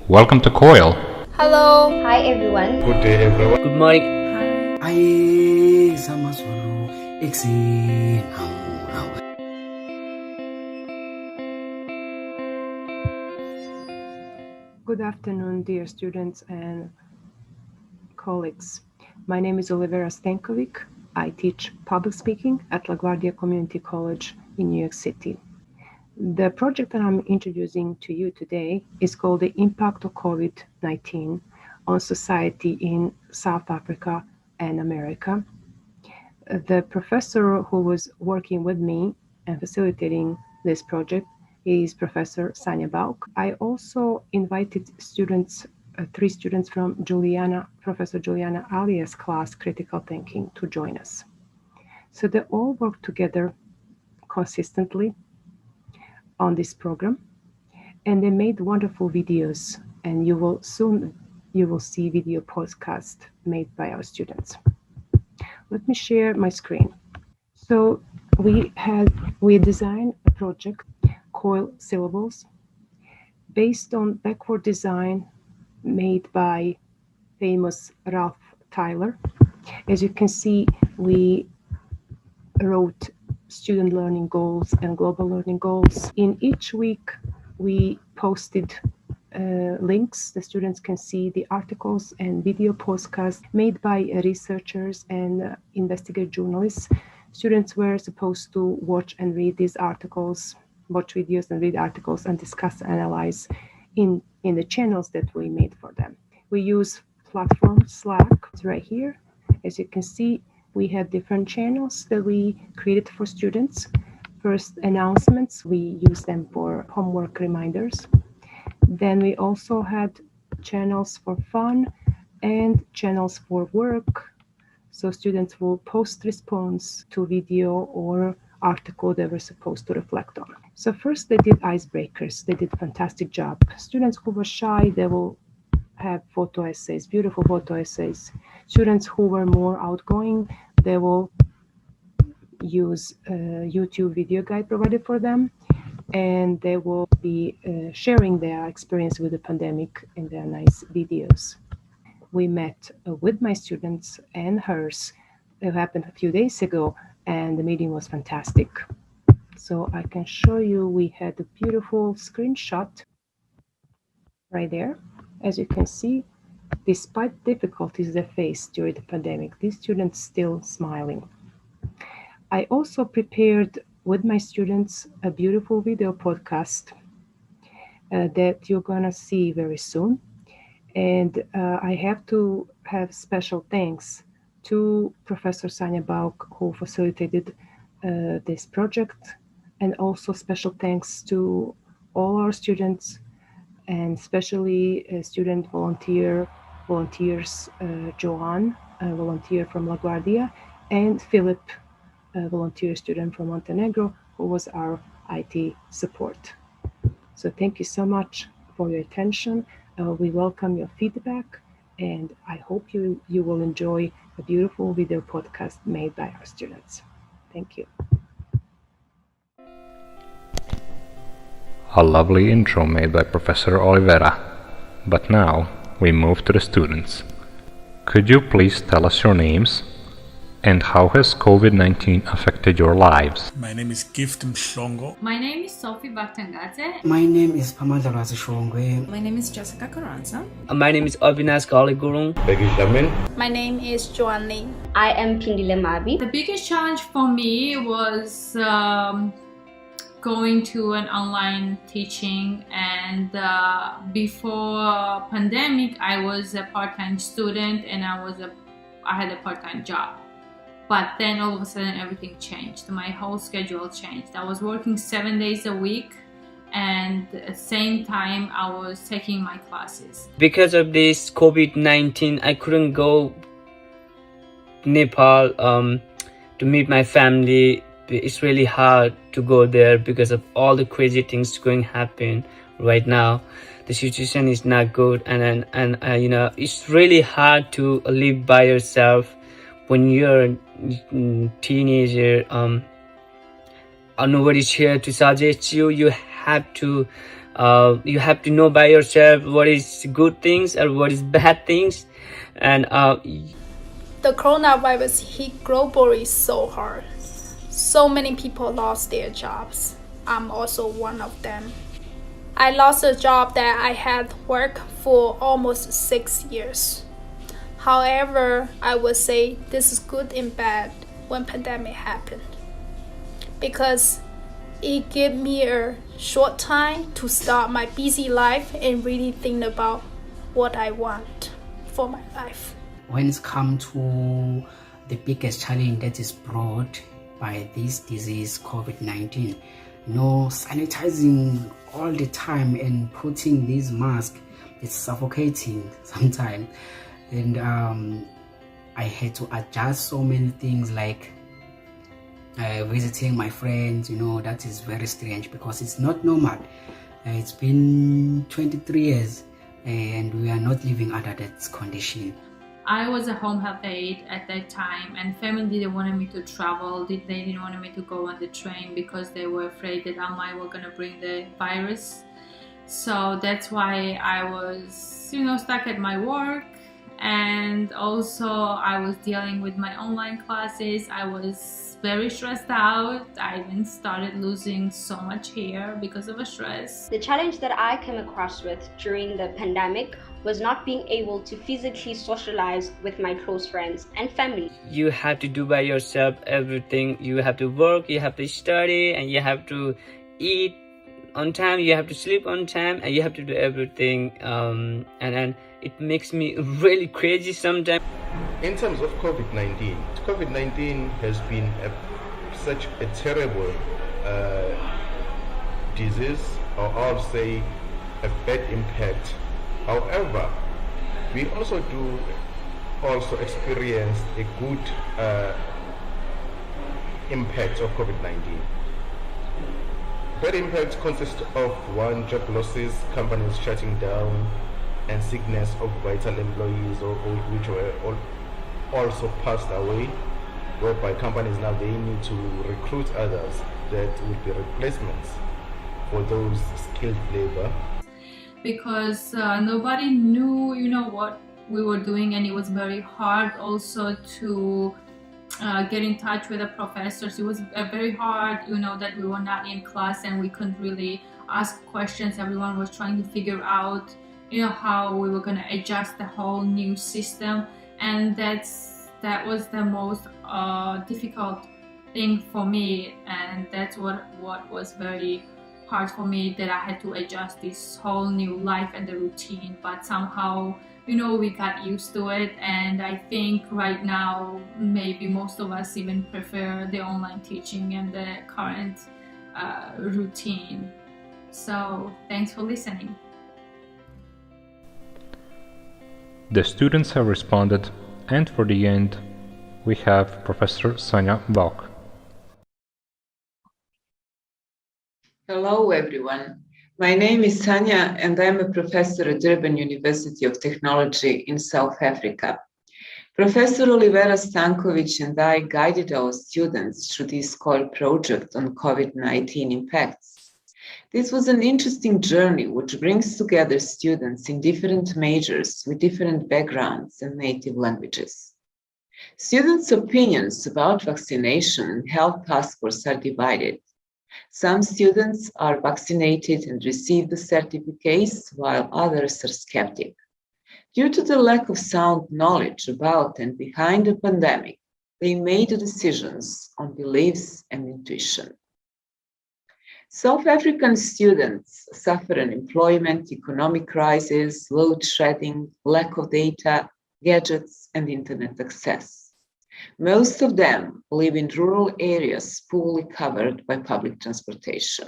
Welcome to Coil. Hello. Hi everyone. Good day everyone. Good morning. Ai sama solo exhale. Good afternoon, dear students and colleagues. My name is Olivera Stankovic. I teach public speaking at LaGuardia Community College in New York City. The project that I'm introducing to you today is called The Impact of Covid-19 on Society in South Africa and America. The professor who was working with me and facilitating this project is Professor Sanja Bauk. I also invited students, 3 students from Professor Juliana Alia's class, Critical Thinking, to join us. So they all work together consistently on this program, and they made wonderful videos, and you will see video podcast made by our students. Let me share my screen. So we designed a project, Coil Syllables, based on backward design made by famous Ralph Tyler. As you can see, we wrote student learning goals and global learning goals. In each week, we posted links. The students can see the articles and video podcasts made by researchers and investigative journalists. Students were supposed to watch and read these articles, watch videos and read articles, and discuss and analyze in the channels that we made for them. We use platform Slack. It's right here. As you can see, we had different channels that we created for students. First, announcements, we use them for homework reminders. Then we also had channels for fun and channels for work. So students will post response to video or article they were supposed to reflect on. So first they did icebreakers. They did a fantastic job. Students who were shy, they will have photo essays, beautiful photo essays. Students who were more outgoing, they will use a YouTube video guide provided for them, and they will be sharing their experience with the pandemic in their nice videos. We met with my students and hers. It happened a few days ago, and the meeting was fantastic. So I can show you, we had a beautiful screenshot right there. As you can see, despite difficulties they faced during the pandemic, these students still smiling. I also prepared with my students a beautiful video podcast that you're gonna see very soon. And I have to have special thanks to Professor Sanja Bauk, who facilitated this project, and also special thanks to all our students, and especially student volunteers, Joan, a volunteer from LaGuardia, and Philip, a volunteer student from Montenegro, who was our IT support. So thank you so much for your attention. We welcome your feedback, and I hope you will enjoy a beautiful video podcast made by our students. Thank you. A lovely intro made by Professor Oliveira. But now we move to the students. Could you please tell us your names? And how has COVID-19 affected your lives? My name is Gift Mhlongo. My name is Sophie Baktangadze. My name is Pamela Razishongwe. My name is Jessica Carranza. My name is Avinash Galigurung. My name is Joan Lee. I am Pindile Mabi. The biggest challenge for me was going to an online teaching, and before pandemic I was a part-time student and I had a part-time job. But then all of a sudden everything changed. My whole schedule changed. I was working 7 days a week, and at the same time I was taking my classes. Because of this COVID-19, I couldn't go Nepal to meet my family. It's really hard to go there because of all the crazy things going happen right now. The situation is not good, and it's really hard to live by yourself when you're a teenager. Nobody's here to suggest you. You have to You have to know by yourself what is good things or what is bad things. And The coronavirus hit globally so hard. So many people lost their jobs. I'm also one of them. I lost a job that I had worked for almost 6 years. However, I would say this is good and bad when pandemic happened, because it gave me a short time to start my busy life and really think about what I want for my life. When it's come to the biggest challenge that is brought by this disease, COVID-19, sanitizing all the time and putting these masks, it's suffocating sometimes. And I had to adjust so many things, like visiting my friends. That is very strange because it's not normal. It's been 23 years and we are not living under that condition. I was a home health aide at that time, and family didn't want me to travel. They didn't want me to go on the train because they were afraid that I might were gonna bring the virus. So that's why I was, stuck at my work, and also I was dealing with my online classes. I was very stressed out. I even started losing so much hair because of a stress. The challenge that I came across with during the pandemic was not being able to physically socialize with my close friends and family. You have to do by yourself everything. You have to work, you have to study, and you have to eat on time, you have to sleep on time, and you have to do everything. And it makes me really crazy sometimes. In terms of COVID-19, COVID-19 has been such a terrible disease, or I'll say a bad impact. However, we also experience a good impact of COVID-19. Bad impact consists of one, job losses, companies shutting down, and sickness of vital employees which were also passed away, whereby companies now they need to recruit others that will be replacements for those skilled labor. Because nobody knew, what we were doing, and it was very hard also to get in touch with the professors. It was very hard, that we were not in class and we couldn't really ask questions. Everyone was trying to figure out, how we were going to adjust the whole new system, and that was the most difficult thing for me, and that's what was very hard for me, that I had to adjust this whole new life and the routine. But somehow, we got used to it, and I think right now maybe most of us even prefer the online teaching and the current routine. So thanks for listening. The students have responded, and for the end, we have Professor Sonia Valk. Hello, everyone. My name is Sanja, and I'm a professor at Durban University of Technology in South Africa. Professor Olivera Stankovic and I guided our students through this COIL project on COVID-19 impacts. This was an interesting journey which brings together students in different majors with different backgrounds and native languages. Students' opinions about vaccination and health task force are divided. Some students are vaccinated and receive the certificates, while others are skeptic. Due to the lack of sound knowledge about and behind the pandemic, they made decisions on beliefs and intuition. South African students suffer unemployment, economic crisis, load shedding, lack of data, gadgets, and internet access. Most of them live in rural areas poorly covered by public transportation.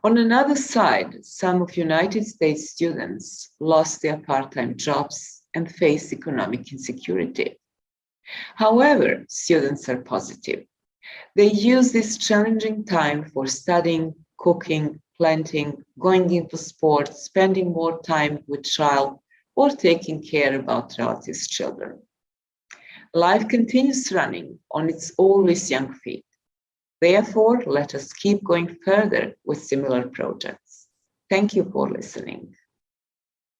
On another side, some of United States students lost their part-time jobs and face economic insecurity. However, students are positive. They use this challenging time for studying, cooking, planting, going into sports, spending more time with child, or taking care about relatives' children. Life continues running on its always young feet. Therefore, let us keep going further with similar projects. Thank you for listening.